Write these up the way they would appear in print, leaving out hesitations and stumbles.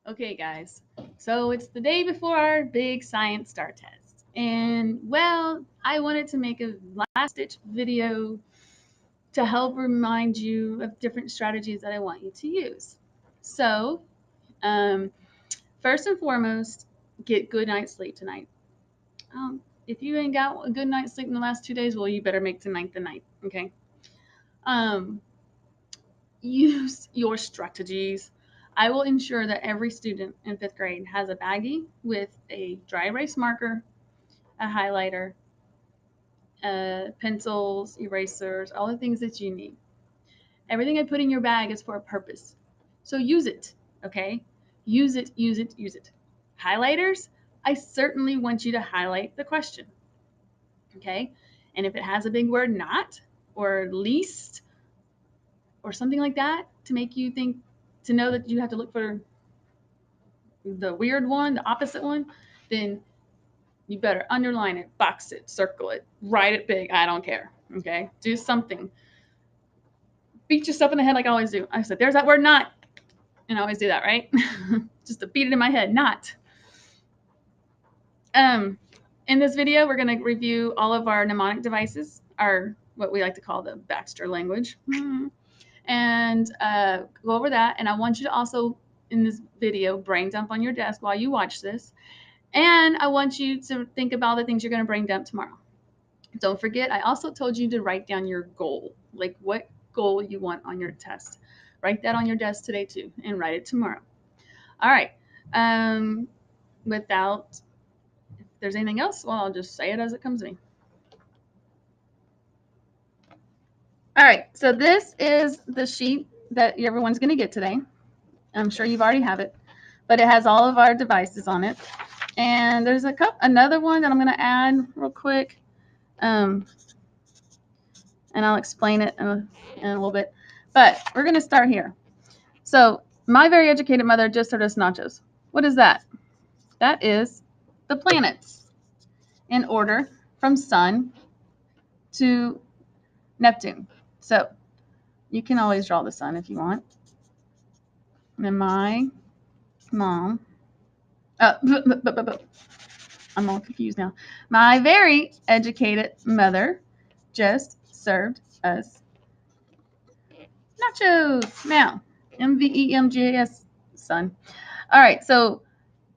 Okay, guys. So it's the day before our big science STAAR test. And well, I wanted to make a last ditch video to help remind you of different strategies that I want you to use. So, um, first and foremost, get good night's sleep tonight. If you ain't got a good night's sleep in the last 2 days, well, you better make tonight the night, okay? Um, use your strategies. I will ensure that every student in 5th grade has a baggie with a dry erase marker, a highlighter, pencils, erasers, all the things that you need. Everything I put in your bag is for a purpose. So use it, okay? Use it, use it, use it. Highlighters, I certainly want you to highlight the question, okay? And if it has a big word not or least or something like that to make you think, to know that you have to look for the weird one, the opposite one, then you better underline it, box it, circle it, write it big. I don't care. Okay? Do something. Beat yourself in the head like I always do. I said, there's that word not. And I always do that, right? Just to beat it in my head, not. In this video, we're going to review all of our mnemonic devices, our what we like to call the Baxter language, and go over that. And I want you to also, in this video, brain dump on your desk while you watch this. And I want you to think about the things you're going to brain dump tomorrow. Don't forget, I also told you to write down your goal, like what goal you want on your test. Write that on your desk today too, and write it tomorrow. All right. Without, if there's anything else, well, I'll just say it as it comes to me. All right. So this is the sheet that everyone's going to get today. I'm sure you've already have it, but it has all of our devices on it. And there's another one that I'm going to add real quick. And I'll explain it in a little bit. But we're going to start here. So my very educated mother just served us nachos. What is that? That is the planets in order from Sun to Neptune. So you can always draw the Sun if you want. And my mom, I'm all confused now. My very educated mother just served us nachos. Now, MVEMGAS, son. All right, so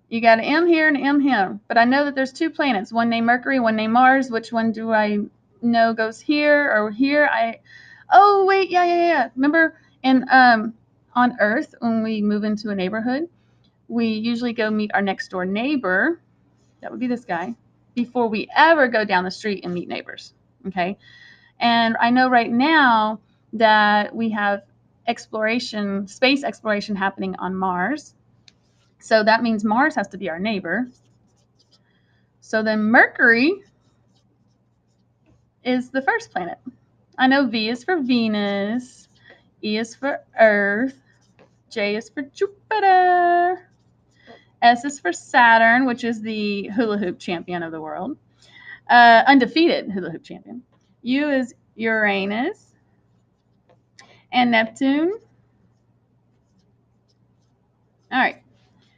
you got an M here and an M here, but I know that there's two planets, one named Mercury, one named Mars. Which one do I know goes here or here? Oh wait, yeah. Remember, on Earth, when we move into a neighborhood, we usually go meet our next door neighbor. That would be this guy, before we ever go down the street and meet neighbors. Okay, and I know right now that we have space exploration happening on Mars. So that means Mars has to be our neighbor. So then Mercury is the first planet. I know V is for Venus, E is for Earth, J is for Jupiter, S is for Saturn, which is the hula hoop champion of the world, undefeated hula hoop champion. U is Uranus, and Neptune. All right.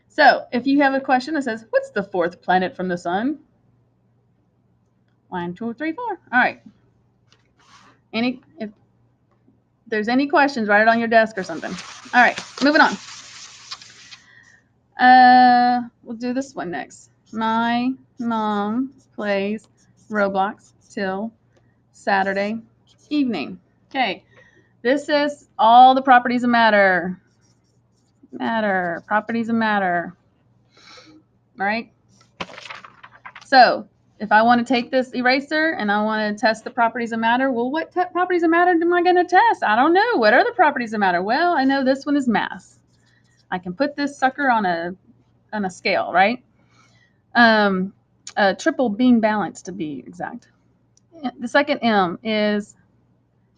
So if you have a question that says, what's the fourth planet from the sun? 1, 2, 3, 4. All right. If there's any questions, write it on your desk or something. All right, moving on. We'll do this one next. My mom plays Roblox till Saturday evening. Okay, this is all the properties of matter. Properties of matter. All right. So if I want to take this eraser and I want to test the properties of matter, well, what properties of matter am I going to test? I don't know. What are the properties of matter? Well, I know this one is mass. I can put this sucker on a scale, right? Triple beam balance, to be exact. The second M is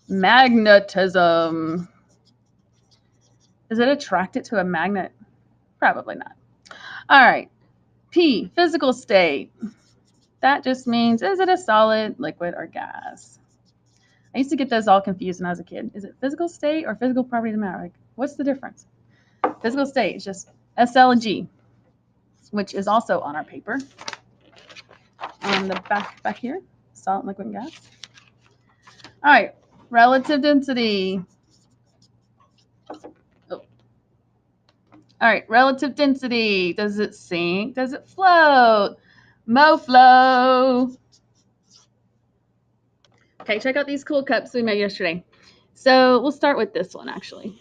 magnetism. Is it attracted to a magnet? Probably not. All right. P, physical state. That just means, is it a solid, liquid, or gas? I used to get those all confused when I was a kid. Is it physical state or physical properties of matter? Like, what's the difference? Physical state is just SLG, which is also on our paper. On the back here, solid, liquid, and gas. All right, relative density. Oh. All right, relative density. Does it sink? Does it float? MoFlow. Okay, check out these cool cups we made yesterday. So we'll start with this one, actually.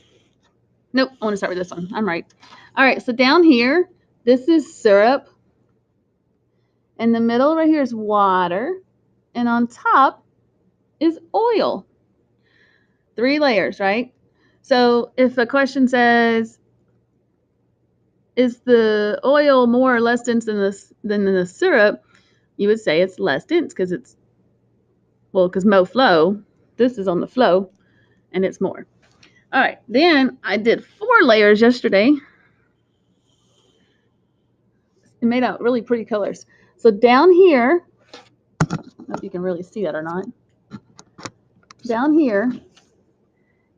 Nope, I want to start with this one. I'm right. All right, so down here, this is syrup. In the middle right here is water. And on top is oil. 3 layers, right? So if a question says, is the oil more or less dense than the syrup, you would say it's less dense because it's, well, because MoFlow, this is on the flow, and it's more. All right, then I did 4 layers yesterday. It made out really pretty colors. So down here, I don't know if you can really see that or not. Down here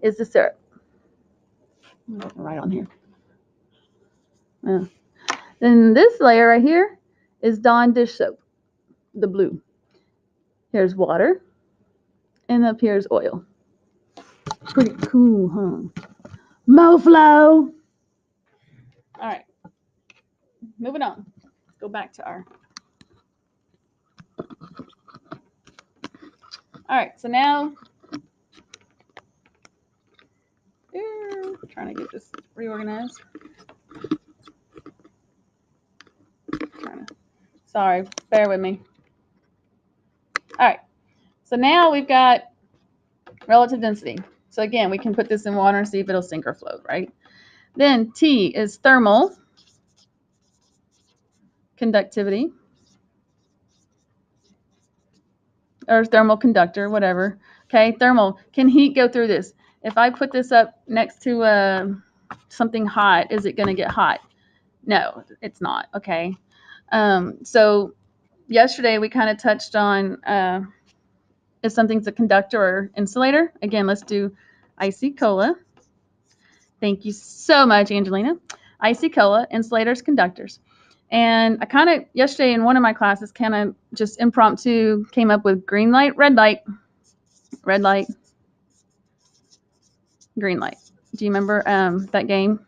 is the syrup. Right on here. Yeah. Then this layer right here is Dawn dish soap, the blue. Here's water, and up here is oil. Pretty cool, huh? MoFlow. All right, moving on. Let's go back to our. All right, so now, trying to get this reorganized. Sorry, bear with me. All right, so now we've got relative density. So again, we can put this in water and see if it'll sink or float, right? Then T is thermal conductivity, or thermal conductor, whatever. Okay, thermal. Can heat go through this? If I put this up next to something hot, is it going to get hot? No, it's not. Okay. So yesterday we kind of touched on if something's a conductor or insulator. Again, let's do icy cola. Thank you so much, Angelina. Icy cola, insulators, conductors. And I kind of, yesterday in one of my classes, kind of just impromptu came up with green light, red light, green light. Do you remember that game?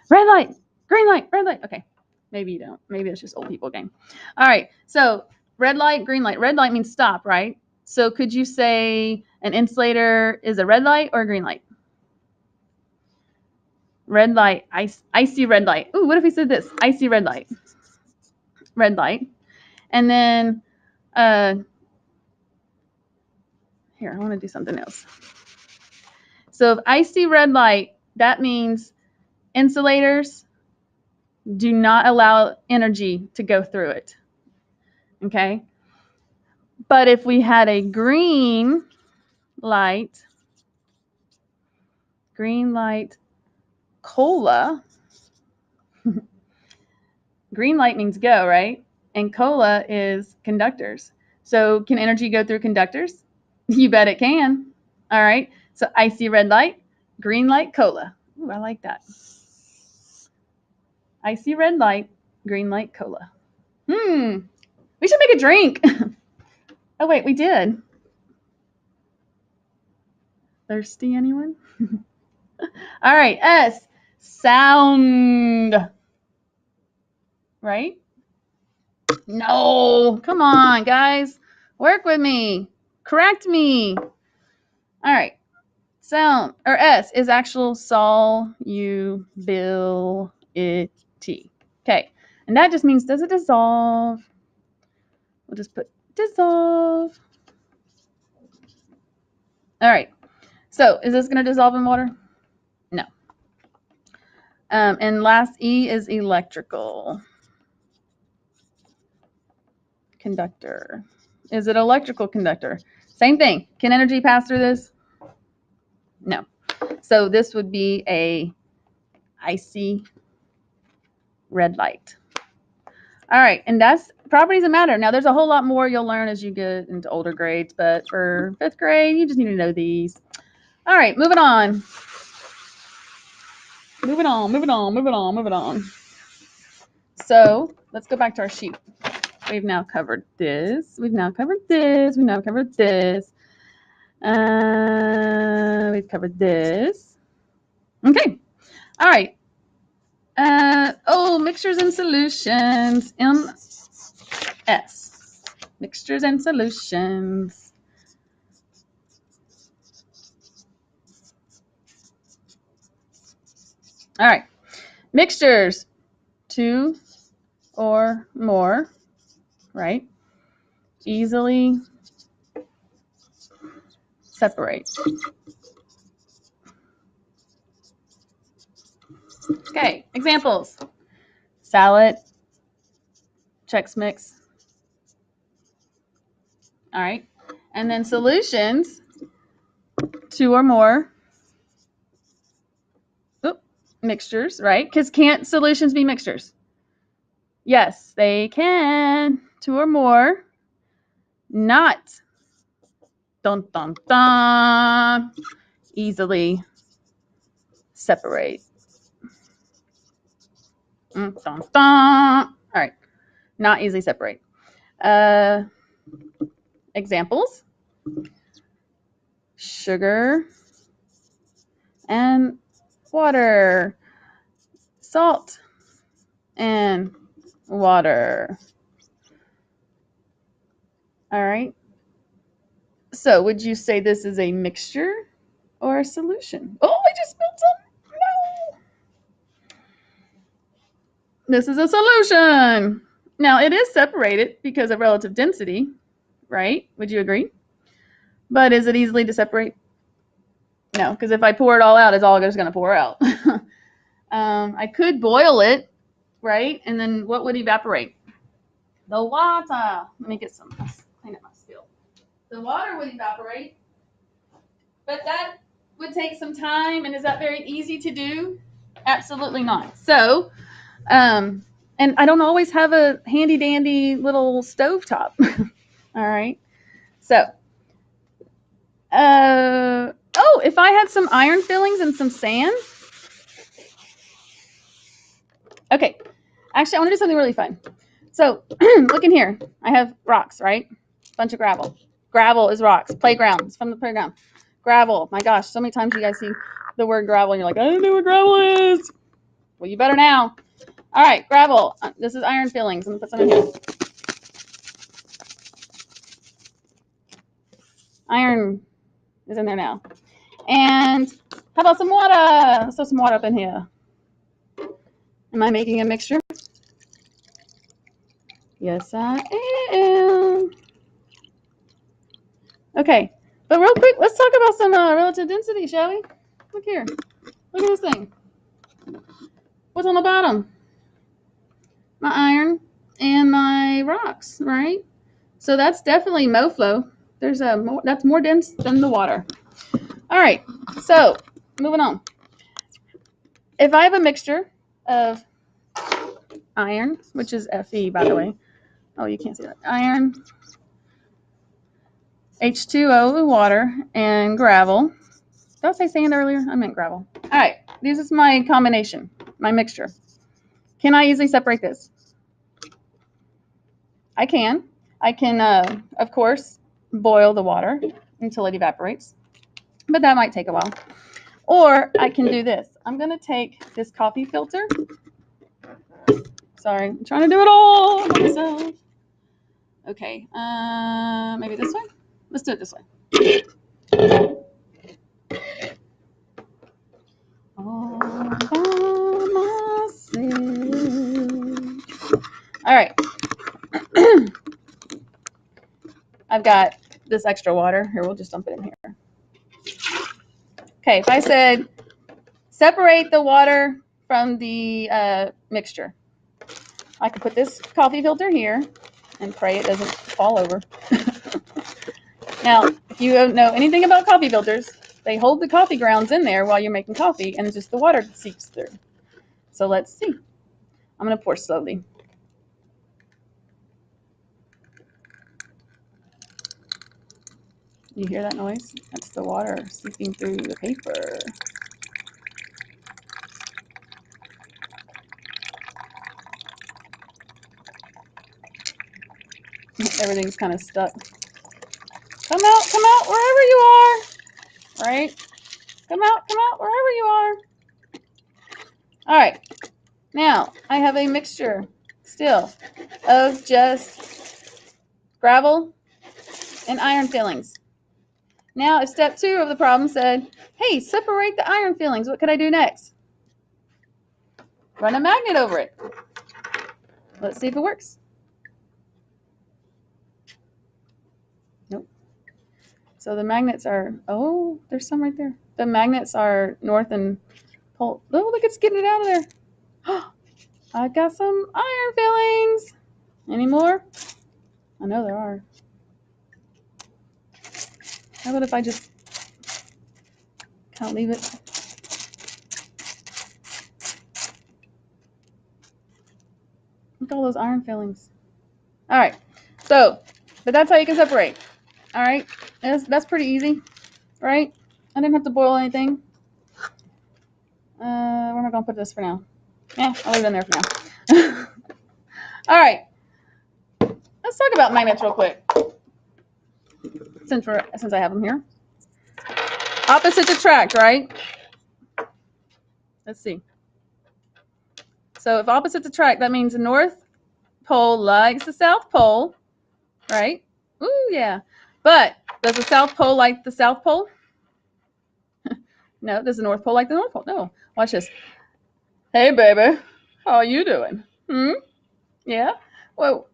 Red light, green light, red light. Okay, maybe you don't. Maybe it's just old people game. All right, so red light, green light. Red light means stop, right? So could you say an insulator is a red light or a green light? Red light, icy red light. Ooh, what if we said this? Icy red light. Red light. And then, here, I want to do something else. So if icy red light, that means insulators do not allow energy to go through it. Okay? But if we had a green light cola, green light means go, right? And cola is conductors. So can energy go through conductors? You bet it can. All right. So icy red light, green light, cola. Ooh, I like that. Icy red light, green light, cola. We should make a drink. Oh, wait, we did. Thirsty, anyone? All right, S, sound. Right? No, come on, guys. Work with me. Correct me. All right. Sound, or S, is actual solubility. Okay. And that just means, does it dissolve? We'll just put dissolve. All right. So is this going to dissolve in water? No. And last E is electrical. Conductor. Is it electrical conductor? Same thing. Can energy pass through this? No. So this would be a icy red light. All right, and that's properties that matter. Now, there's a whole lot more you'll learn as you get into older grades, but for 5th grade, you just need to know these. All right, moving on. moving on, moving on, moving on, moving on. So let's go back to our sheet. We've now covered this. We've now covered this. We've now covered this. We've covered this. Okay. All right. Mixtures and solutions. MS. Mixtures and solutions. All right. Mixtures. 2 or more, right? Easily separate. Okay, examples. Salad, Chex Mix. All right. And then solutions, 2 or more. Mixtures, right? Because can't solutions be mixtures? Yes, they can. 2 or more. Not, dun, dun, dun, easily separate. Dun, dun. All right. Not easily separate. Examples. Sugar and water. Salt and water. All right. So would you say this is a mixture or a solution? Oh, I just spilled some. No. This is a solution. Now it is separated because of relative density, right? Would you agree? But is it easily to separate? No, because if I pour it all out, it's all just going to pour out. I could boil it, right? And then what would evaporate? The water. Let me get some. Clean up my spill. The water would evaporate, but that would take some time. And is that very easy to do? Absolutely not. So, and I don't always have a handy dandy little stovetop. All right. So, if I had some iron fillings and some sand. Okay. Actually, I want to do something really fun. So, look in here. I have rocks, right? Bunch of gravel. Gravel is rocks. Playground. It's from the playground. Gravel. My gosh, so many times you guys see the word gravel and you're like, I don't know what gravel is. Well, you better now. All right, gravel. This is iron fillings. I'm going to put some in here. Iron is in there now. And how about some water? Let's throw some water up in here. Am I making a mixture? Yes, I am. Okay, but real quick, let's talk about some relative density, shall we? Look here. Look at this thing. What's on the bottom? My iron and my rocks, right? So that's definitely MoFlow. That's more dense than the water. All right, so moving on. If I have a mixture of iron, which is Fe, by the way. Oh, you can't see that. Iron, H2O, water, and gravel. Did I say sand earlier? I meant gravel. All right, this is my combination, my mixture. Can I easily separate this? I can. I can, of course, boil the water until it evaporates, but that might take a while. Or I can do this. I'm going to take this coffee filter. Sorry, I'm trying to do it all myself. Okay, maybe this way? Let's do it this way. All by myself. All right. I've got this extra water. Here, we'll just dump it in here. Okay, if I said separate the water from the mixture, I could put this coffee filter here and pray it doesn't fall over. Now, if you don't know anything about coffee filters, they hold the coffee grounds in there while you're making coffee, and just the water seeps through. So let's see. I'm going to pour slowly. You hear that noise? That's the water seeping through the paper. Everything's kind of stuck. Come out wherever you are. Right? Come out wherever you are. All right. Now, I have a mixture still of just gravel and iron fillings. Now, if step 2 of the problem said, hey, separate the iron fillings, what could I do next? Run a magnet over it. Let's see if it works. Nope. So the magnets are, oh, there's some right there. The magnets are north and pole. Oh, look, it's getting it out of there. I got some iron fillings. Any more? I know there are. How about if I just can't leave it? Look at all those iron fillings. All right. So, but that's how you can separate. All right. That's pretty easy, right? I didn't have to boil anything. Where am I going to put this for now? Yeah, I'll leave it in there for now. All right. Let's talk about magnets real quick. Since I have them here. Opposites attract, right? Let's see. So if opposites attract, that means the North Pole likes the South Pole, right? Ooh, yeah. But does the South Pole like the South Pole? No. Does the North Pole like the North Pole? No. Watch this. Hey, baby. How are you doing? Yeah? Whoa,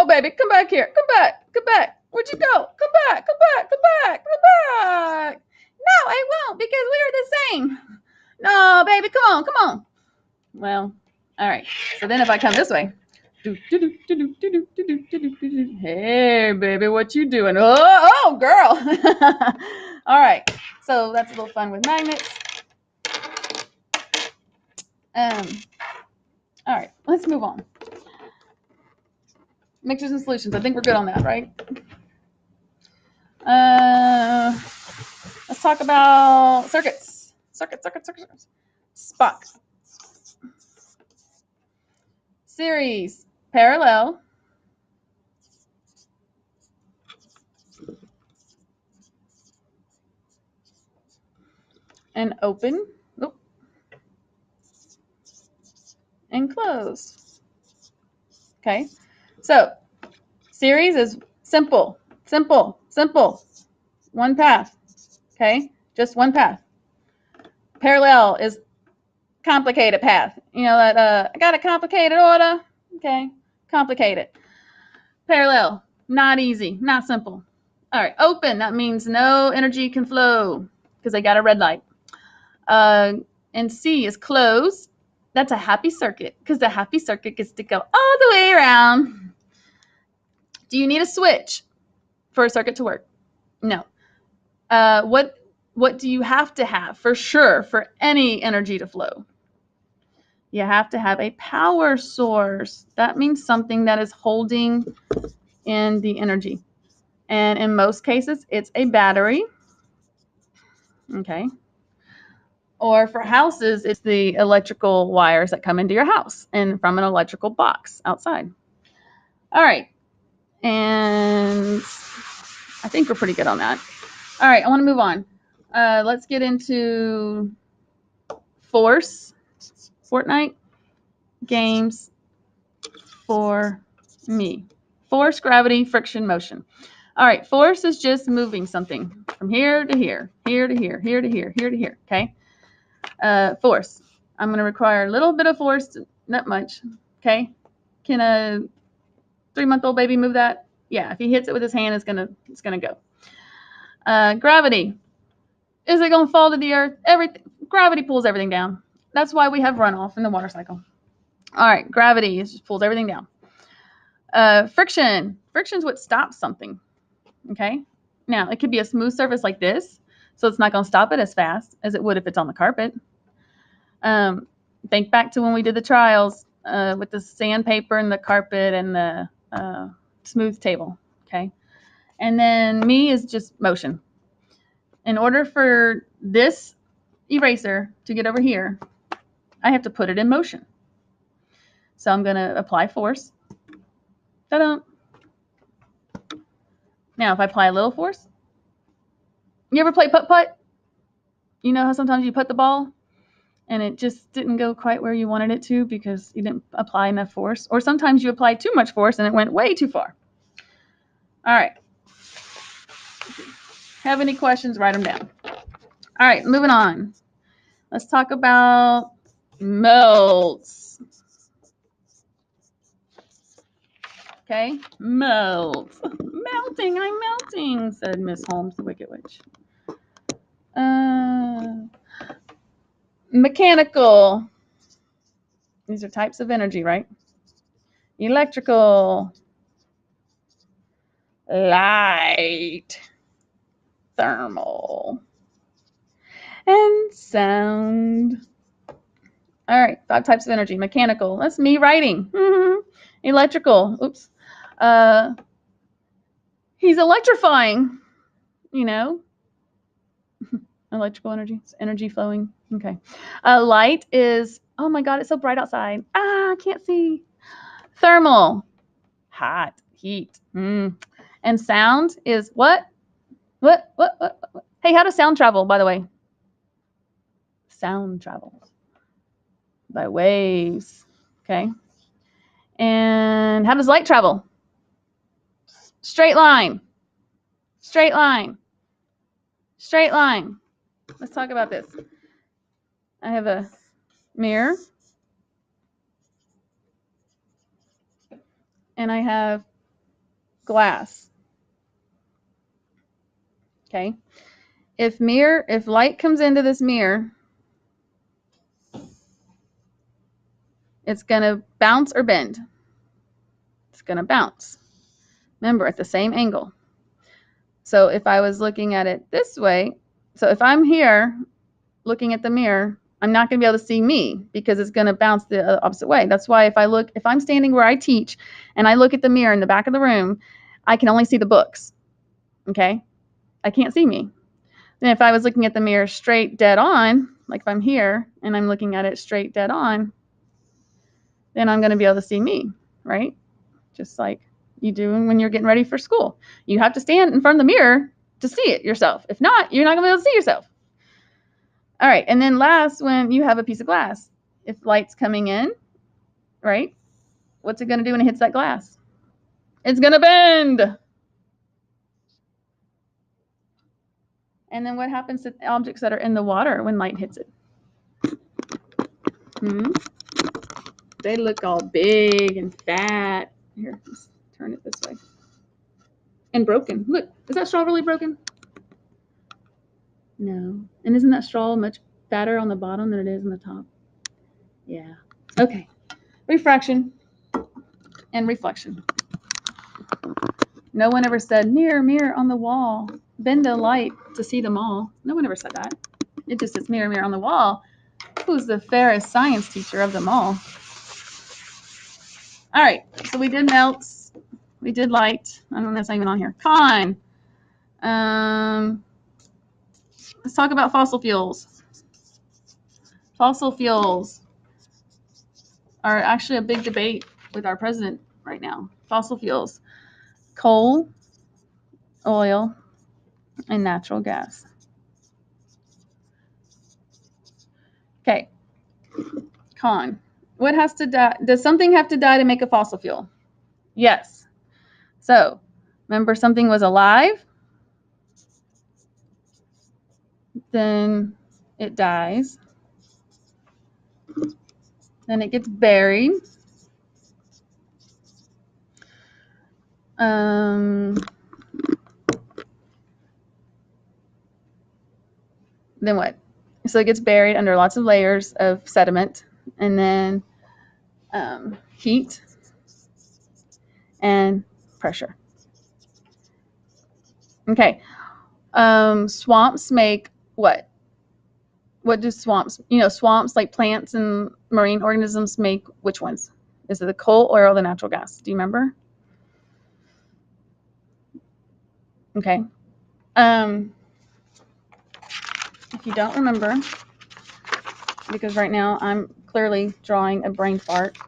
baby. Come back here. Come back. Where'd you go? Come back. Come back. No, I won't because we are the same. No, baby. Come on. Well, all right. So then if I come this way. Hey, baby, what you doing? Oh, girl. All right. So that's a little fun with magnets. All right. Let's move on. Mixtures and solutions. I think we're good on that, right? Let's talk about circuits. Circuits. Spock. Series. Parallel. And open. Oop. And closed. Okay. So series is simple. One path. Okay. Just one path. Parallel is complicated path. You know that I got a complicated order. Okay. Complicated. Parallel. Not easy. Not simple. All right. Open. That means no energy can flow because I got a red light. And C is closed. That's a happy circuit because the happy circuit gets to go all the way around. Do you need a switch for a circuit to work? No. What do you have to have for sure for any energy to flow? You have to have a power source. That means something that is holding in the energy. And in most cases, it's a battery. Okay. Or for houses, it's the electrical wires that come into your house and from an electrical box outside. All right. And I think we're pretty good on that. All right. I want to move on. Let's get into force. Fortnite games for me. Force, gravity, friction, motion. All right. Force is just moving something from here to here, here to here, here to here, here to here. Okay. Force. I'm going to require a little bit of force, not much. Okay. Can a 3-month-old baby move that? Yeah. If he hits it with his hand, it's gonna go. Gravity. Is it going to fall to the earth? Gravity pulls everything down. That's why we have runoff in the water cycle. All right. Gravity just pulls everything down. Friction. Friction is what stops something. Okay. Now it could be a smooth surface like this, so it's not going to stop it as fast as it would if it's on the carpet. Think back to when we did the trials with the sandpaper and the carpet and the smooth table. Okay. And then me is just motion. In order for this eraser to get over here, I have to put it in motion. So I'm going to apply force. Ta-da! Now, if I apply a little force, you ever play putt-putt? You know how sometimes you put the ball and it just didn't go quite where you wanted it to because you didn't apply enough force? Or sometimes you applied too much force and it went way too far. All right. Have any questions, write them down. All right, moving on. Let's talk about melts. Okay, melts. Melting, I'm melting, said Miss Holmes, the Wicked Witch. Mechanical. These are types of energy, right? Electrical. Light. Thermal. And sound. All right, 5 types of energy. Mechanical. That's me writing. Electrical. Oops. He's electrifying, you know. Electrical energy. It's energy flowing. Okay. Light is, oh my God, it's so bright outside. I can't see. Thermal. Hot. Heat. And sound is what? What? Hey, how does sound travel, by the way? Sound travels by waves. Okay. And how does light travel? Straight line. Straight line. Straight line. Let's talk about this. I have a mirror. And I have glass. Okay. If light comes into this mirror, it's going to bounce or bend. It's going to bounce. Remember, at the same angle. So if I was looking at it this way, so if I'm here looking at the mirror, I'm not going to be able to see me because it's going to bounce the opposite way. That's why if I'm standing where I teach and I look at the mirror in the back of the room, I can only see the books. Okay? I can't see me. Then if I was looking at the mirror straight dead on, like if I'm here and I'm looking at it straight dead on, then I'm going to be able to see me, right? Just like you do when you're getting ready for school. You have to stand in front of the mirror to see it yourself. If not, you're not going to be able to see yourself. All right, and then last, when you have a piece of glass, if light's coming in, right, what's it going to do when it hits that glass? It's going to bend. And then what happens to objects that are in the water when light hits it? They look all big and fat. Here, let's turn it this way. And broken. Look, is that straw really broken? No. And isn't that straw much fatter on the bottom than it is on the top? Yeah. Okay. Refraction and reflection. No one ever said, mirror, mirror on the wall. Bend the light to see them all. No one ever said that. It just says, mirror, mirror on the wall. Who's the fairest science teacher of them all? All right. So we did melts. We did light. I don't know, that's not even on here. Con. Let's talk about fossil fuels. Fossil fuels are actually a big debate with our president right now. Fossil fuels. Coal, oil, and natural gas. Okay. Con. What has to die? Does something have to die to make a fossil fuel? Yes. So, remember something was alive, then it dies, then it gets buried. Then what? So it gets buried under lots of layers of sediment, and then heat and pressure. Okay. Swamps make what? What do swamps, swamps like plants and marine organisms make which ones? Is it the coal, oil, or the natural gas? Do you remember? Okay. If you don't remember, because right now I'm clearly drawing a brain fart.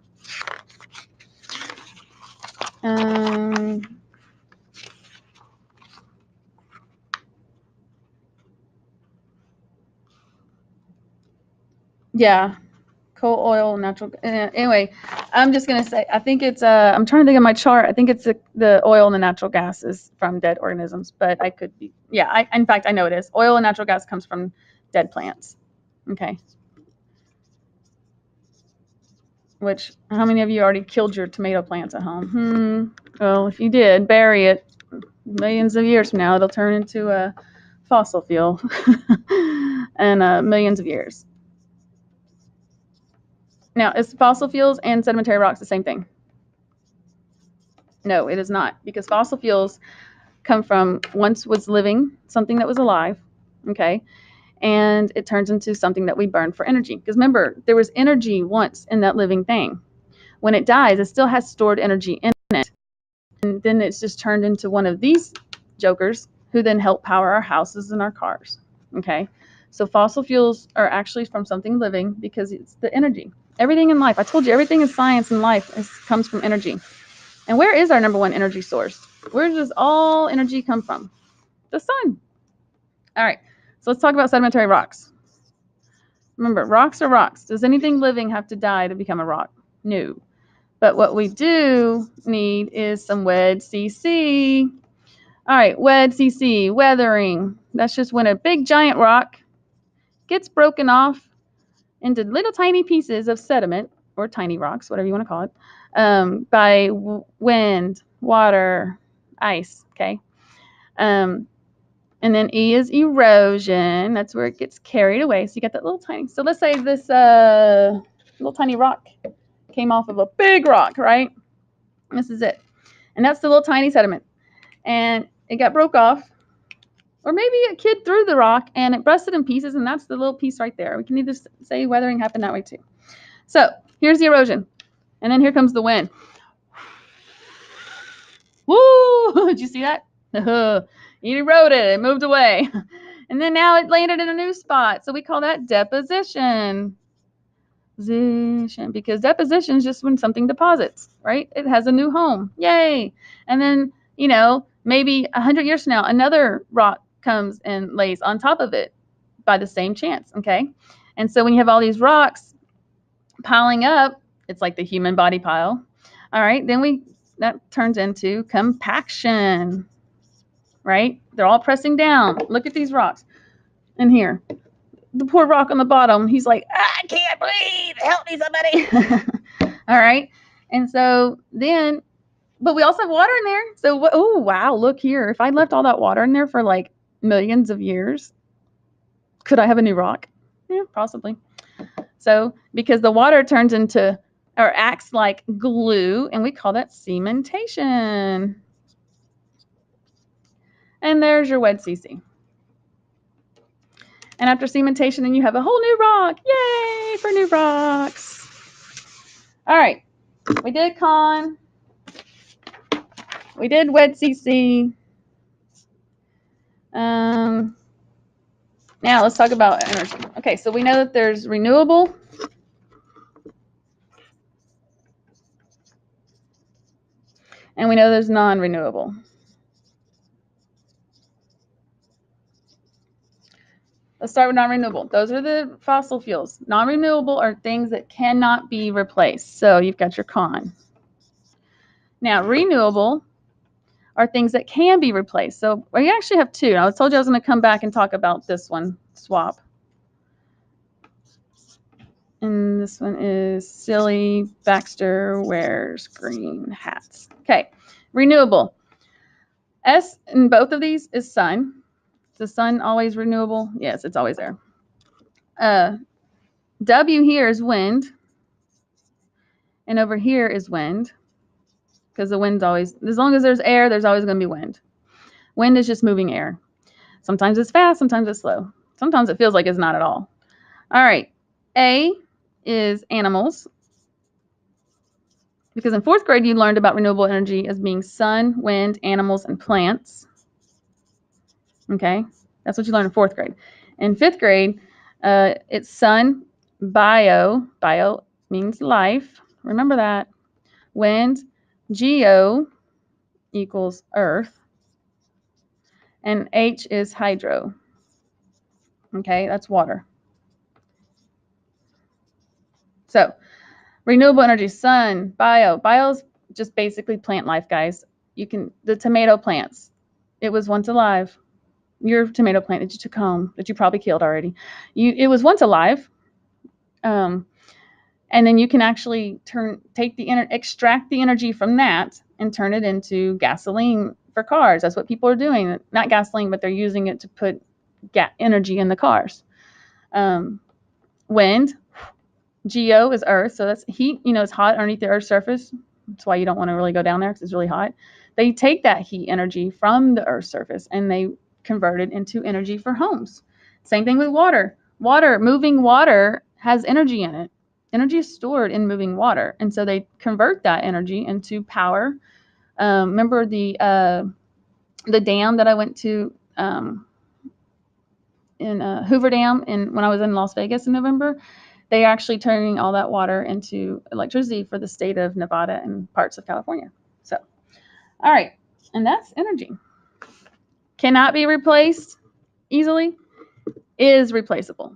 Yeah. Coal, oil, natural. Anyway, I'm just gonna say I think it's. I'm trying to think of my chart. I think it's the oil and the natural gases from dead organisms, but I could be. Yeah, in fact I know it is. Oil and natural gas comes from dead plants. Okay. Which how many of you already killed your tomato plants at home? Well, if you did, bury it. Millions of years from now, it'll turn into a fossil fuel, and millions of years. Now, is fossil fuels and sedimentary rocks the same thing? No, it is not, because fossil fuels come from once was living, something that was alive, okay, and it turns into something that we burn for energy. Because remember, there was energy once in that living thing. When it dies, it still has stored energy in it, and then it's just turned into one of these jokers who then help power our houses and our cars, okay? So fossil fuels are actually from something living because it's the energy. Everything in life, I told you, everything in science and life comes from energy. And where is our number one energy source? Where does all energy come from? The sun. All right, so let's talk about sedimentary rocks. Remember, rocks are rocks. Does anything living have to die to become a rock? No. But what we do need is some wed CC. All right, wed CC, weathering. That's just when a big giant rock gets broken off into little tiny pieces of sediment, or tiny rocks, whatever you want to call it, by wind, water, ice, okay? And then E is erosion. That's where it gets carried away. So you get that little tiny. So let's say this little tiny rock came off of a big rock, right? This is it. And that's the little tiny sediment. And it got broke off. Or maybe a kid threw the rock and it busted in pieces, and that's the little piece right there. We can either say weathering happened that way too. So here's the erosion. And then here comes the wind. Woo! Did you see that? It eroded. It moved away. And then now it landed in a new spot. So we call that deposition. Because deposition is just when something deposits, right? It has a new home. Yay. And then, maybe 100 years from now, another rock comes and lays on top of it by the same chance, okay? And so when you have all these rocks piling up, it's like the human body pile. All right, then that turns into compaction, right? They're all pressing down. Look at these rocks in here. The poor rock on the bottom, he's like, I can't breathe. Help me, somebody. All right. And so then, but we also have water in there. So, oh, wow, look here. If I left all that water in there for like millions of years, could I have a new rock? Yeah, possibly. So, because the water turns into or acts like glue, and we call that cementation. And there's your wet CC. And after cementation, then you have a whole new rock. Yay for new rocks. All right. We did con. We did wet CC. Now let's talk about energy. Okay, so we know that there's renewable. And we know there's non-renewable. Let's start with non-renewable. Those are the fossil fuels. Non-renewable are things that cannot be replaced. So you've got your con. Now, renewable are things that can be replaced. So we actually have two. I told you I was going to come back and talk about this one, swap. And this one is Silly Baxter wears green hats. Okay, renewable. S in both of these is sun. Is the sun always renewable? Yes, it's always there. W here is wind. And over here is wind. Because the wind's always, as long as there's air, there's always going to be wind. Wind is just moving air. Sometimes it's fast, sometimes it's slow. Sometimes it feels like it's not at all. All right. A is animals. Because in 4th grade, you learned about renewable energy as being sun, wind, animals, and plants. Okay? That's what you learned in 4th grade. In 5th grade, it's sun, bio. Bio means life. Remember that. Wind, geo equals earth. And H is hydro. Okay, that's water. So renewable energy, sun, bio. Bio's just basically plant life, guys. The tomato plants. It was once alive. Your tomato plant that you took home, that you probably killed already. It was once alive. And then you can actually extract the energy from that and turn it into gasoline for cars. That's what people are doing. Not gasoline, but they're using it to put energy in the cars. Wind, geo is earth, so that's heat. It's hot underneath the earth's surface. That's why you don't want to really go down there because it's really hot. They take that heat energy from the earth's surface and they convert it into energy for homes. Same thing with water. Moving water has energy in it. Energy is stored in moving water, and so they convert that energy into power. Remember the dam that I went to in Hoover Dam when I was in Las Vegas in November? They are actually turning all that water into electricity for the state of Nevada and parts of California. So, all right, and that's energy. Cannot be replaced easily, is replaceable.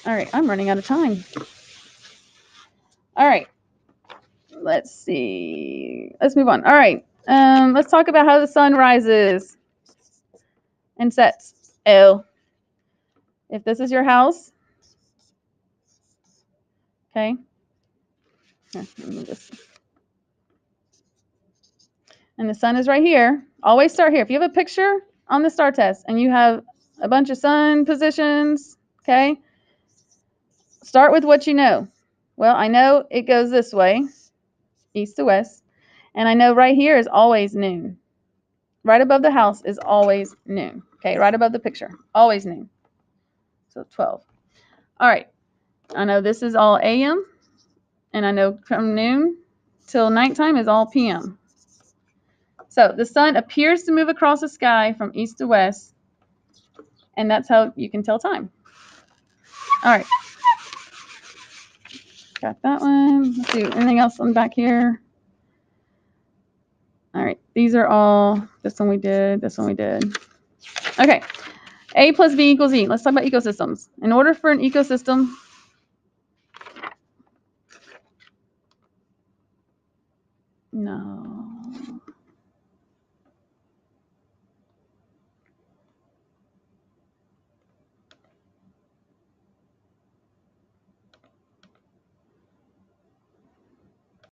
All right, I'm running out of time. All right, let's see. Let's move on. All right, let's talk about how the sun rises and sets. If this is your house, okay. Here, let me just. And the sun is right here. Always start here. If you have a picture on the STAAR test and you have a bunch of sun positions, okay, start with what you know. Well, I know it goes this way, east to west, and I know right here is always noon. Right above the house is always noon, okay, right above the picture, always noon. So 12. All right, I know this is all AM, and I know from noon till nighttime is all PM. So the sun appears to move across the sky from east to west, and that's how you can tell time. All right. Got that one. Let's see, anything else on back here? All right, these are all, this one we did, this one we did. Okay, A plus B equals E. Let's talk about ecosystems. In order for an ecosystem, no.